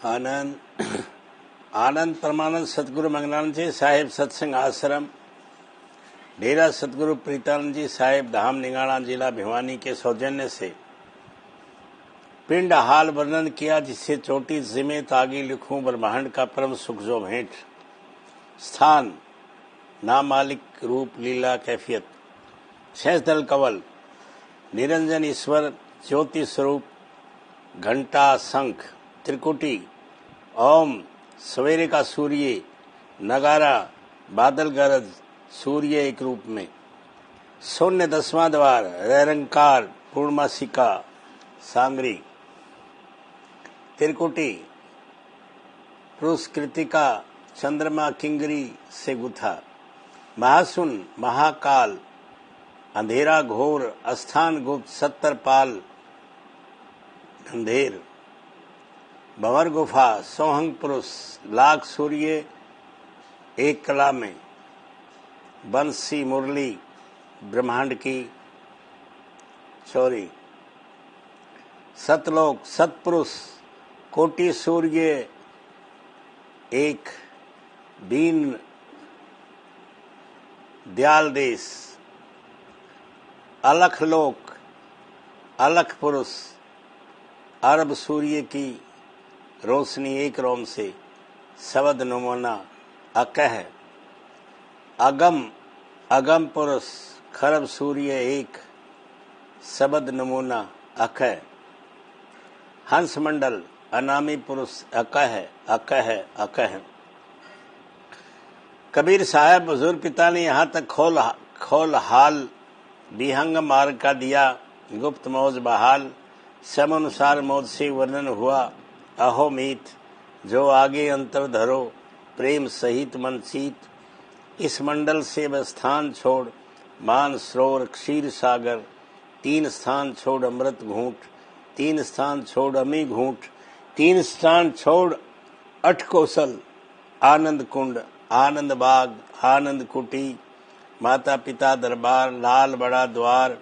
आनंद आनंद परमानंद सतगुरु मंगलानंद जी साहिब सत्संग आश्रम डेरा सतगुरु प्रीतानंद जी साहिब धाम निगाड़ा जिला भिवानी के सौजन्य से पिंड हाल वर्णन किया, जिससे चोटी जिमे तागी लिखूं ब्रह्मांड का परम सुख जो भेंट। स्थान नामालिक रूप लीला कैफियत शेषदल कवल निरंजन ईश्वर ज्योति स्वरूप घंटा शंख त्रिकुटी ओम सवेरे का सूर्य नगारा बादल गरज सूर्य एक रूप में शून्य 10वां द्वार रैरंकार पूर्णमासिका सांगरी त्रिकुटी पुरुषकृतिका चंद्रमा किंगरी से गुथा महासुन महाकाल अंधेरा घोर अस्थान गुप्त 70 पाल अंधेर भंवर गुफा सोहंग पुरुष लाख सूर्य एक कला में बंसी मुरली ब्रह्मांड की चोरी सतलोक सतपुरुष कोटि सूर्य एक दीन दयाल देश अलख लोक अलख पुरुष अरब सूर्य की रोशनी एक रोम से शब्द नमूना अकह अगम अगम पुरुष खरब सूर्य एक शब्द नमूना अकह हंस मंडल अनामी पुरुष अकह अकह अकह। कबीर साहब बुजुर्ग पिता ने यहाँ तक खोल हाल विहंग मार्ग का दिया, गुप्त मौज बहाल सम अनुसार मौज से वर्णन हुआ। अहो मीत जो आगे अंतर धरो प्रेम सहित मन शीत। इस मंडल से स्थान छोड़ मान सरोवर क्षीर सागर। 3 स्थान छोड़ अमृत घूंट 3 स्थान छोड़ अमी घूंट 3 स्थान छोड़ अठ कौशल आनंद कुंड आनंद बाग आनंद कुटी माता पिता दरबार लाल बड़ा द्वार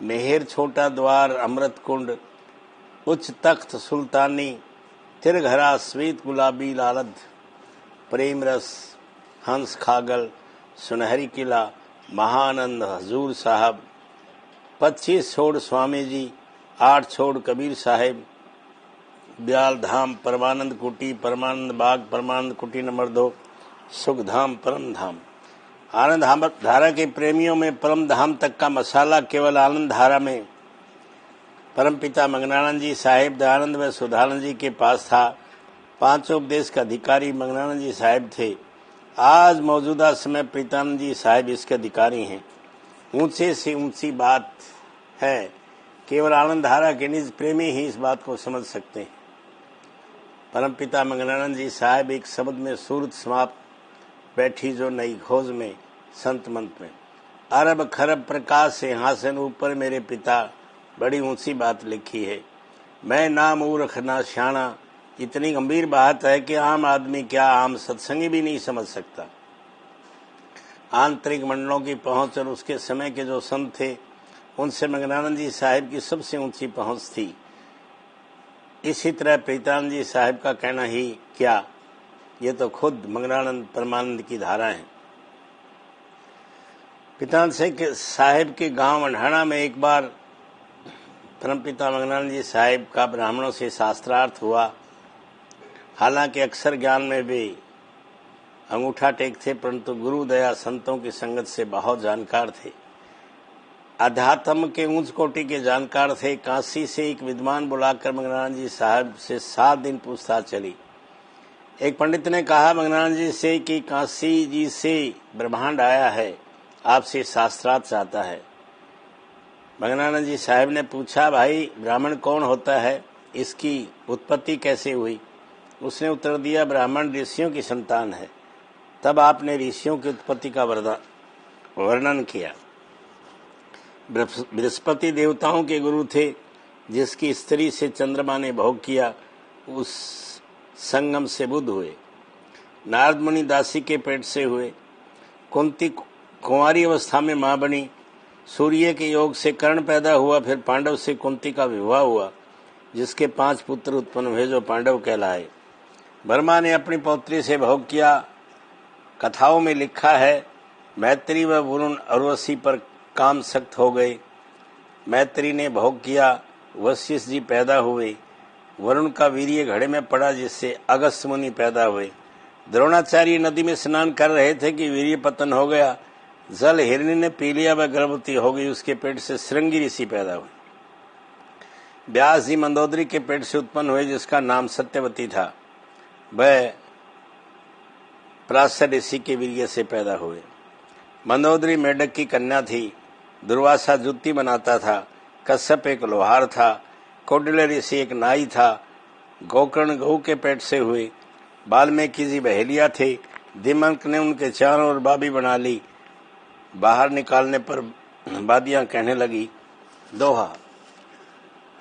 मेहर छोटा द्वार अमृत कुंड उच्च तख्त सुल्तानी तिरघरा श्वेत गुलाबी लालद प्रेम रस हंस खागल सुनहरी किला महानंद हजूर साहब 25 छोड़ स्वामी जी 8 छोड़ कबीर साहेब ब्याल धाम परमानंद कुटी परमानंद बाग परमानंद कुटी नंबर 2 सुख धाम परम धाम। आनंद धारा के प्रेमियों में परम धाम तक का मसाला केवल आनंद धारा में परमपिता मंगनानंद जी साहिब दयानंद व सुधानंद जी के पास था। 5 उपदेश का अधिकारी मंगनानंद जी साहिब थे। आज मौजूदा समय प्रीतानंद जी साहिब इसके अधिकारी हैं। ऊंचे से ऊंची बात है, केवल आनंद धारा के निज प्रेमी ही इस बात को समझ सकते हैं। परमपिता मंगनानंद जी साहिब एक शब्द में सूरत समाप्त बैठी जो नई खोज में संत मंत में अरब खरब प्रकाश सिंहासन ऊपर मेरे पिता बड़ी ऊंची बात लिखी है। मैं ना मूर्ख ना श्याणा इतनी गंभीर बात है कि आम आदमी क्या आम सत्संगी भी नहीं समझ सकता। आंतरिक मंडलों की पहुंच और उसके समय के जो संत थे उनसे मंगनानंद जी साहिब की सबसे ऊंची पहुंच थी। इसी तरह प्रीतानंद जी साहिब का कहना ही क्या, ये तो खुद मंगनानंद परमानंद की धारा है। प्रीतानंद साहिब के गांव अंढाना में एक बार परमपिता मंगनानंद जी साहिब का ब्राह्मणों से शास्त्रार्थ हुआ। हालांकि अक्षर ज्ञान में भी अंगूठा टेक थे, परंतु गुरु दया संतों की संगत से बहुत जानकार थे। अध्यात्म के ऊंच कोटि के जानकार थे। काशी से एक विद्वान बुलाकर मंगनानंद जी साहिब से 7 दिन पूछताछ चली। एक पंडित ने कहा मंगनानंद जी से कि काशी जी से ब्रह्मांड आया है, आपसे शास्त्रार्थ चाहता है। मंगनानंद जी साहिब ने पूछा, भाई ब्राह्मण कौन होता है, इसकी उत्पत्ति कैसे हुई? उसने उत्तर दिया, ब्राह्मण ऋषियों की संतान है। तब आपने ऋषियों की उत्पत्ति का वर्णन किया। बृहस्पति देवताओं के गुरु थे, जिसकी स्त्री से चंद्रमा ने भोग किया, उस संगम से बुध हुए। नारद मुनि दासी के पेट से हुए। कुंती कुंवारी अवस्था में मां बनी। सूर्य के योग से कर्ण पैदा हुआ, फिर पांडव से कुंती का विवाह हुआ, जिसके 5 पुत्र उत्पन्न हुए जो पांडव कहलाए। ब्रह्मा ने अपनी पौत्री से भोग किया। कथाओं में लिखा है, मैत्री व वरुण उर्वशी पर काम सख्त हो गए। मैत्री ने भोग किया, वशिष्ठ जी पैदा हुए। वरुण का वीर्य घड़े में पड़ा, जिससे अगस्त्य मुनि पैदा हुए। द्रोणाचार्य नदी में स्नान कर रहे थे कि वीर्य पतन हो गया। जल हिरणी ने पी लिया, वह गर्भवती हो गई। उसके पेट से श्रृंगी ऋषि पैदा हुए। व्यास जी मंदोदरी के पेट से उत्पन्न हुए, जिसका नाम सत्यवती था। वह पराशर ऋषि के वीर्य से पैदा हुए। मंदोदरी मेढक की कन्या थी। दुर्वासा जुत्ती बनाता था। कश्यप एक लोहार था। कौटिल्य ऋषि एक नाई था। गोकर्ण गऊ के पेट से हुए। वाल्मीकि जी बहेलिया थे। दिमक ने उनके चारों ओर बाबी बना ली। बाहर निकालने पर बादियां कहने लगी। दोहा।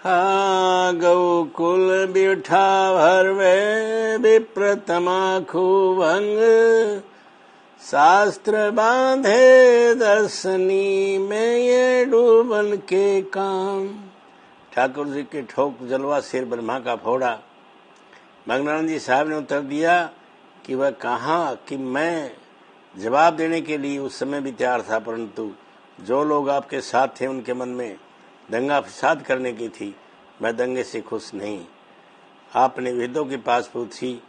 हाँ गौकुल बिठा भरवे विप्रतमा खूभंग, शास्त्र बांधे दर्शनी में ये डूबन के काम। ठाकुर जी के ठोक जलवा सिर ब्रह्मा का फोड़ा। मंगनानंद जी साहब ने उत्तर दिया कि वह कहा कि मैं जवाब देने के लिए उस समय भी तैयार था, परंतु जो लोग आपके साथ थे उनके मन में दंगा फसाद करने की थी। मैं दंगे से खुश नहीं। आपने वेदों के पास पूछी,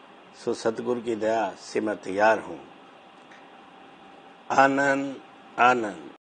सो सतगुरु की दया से मैं तैयार हूँ। आनंद आनंद।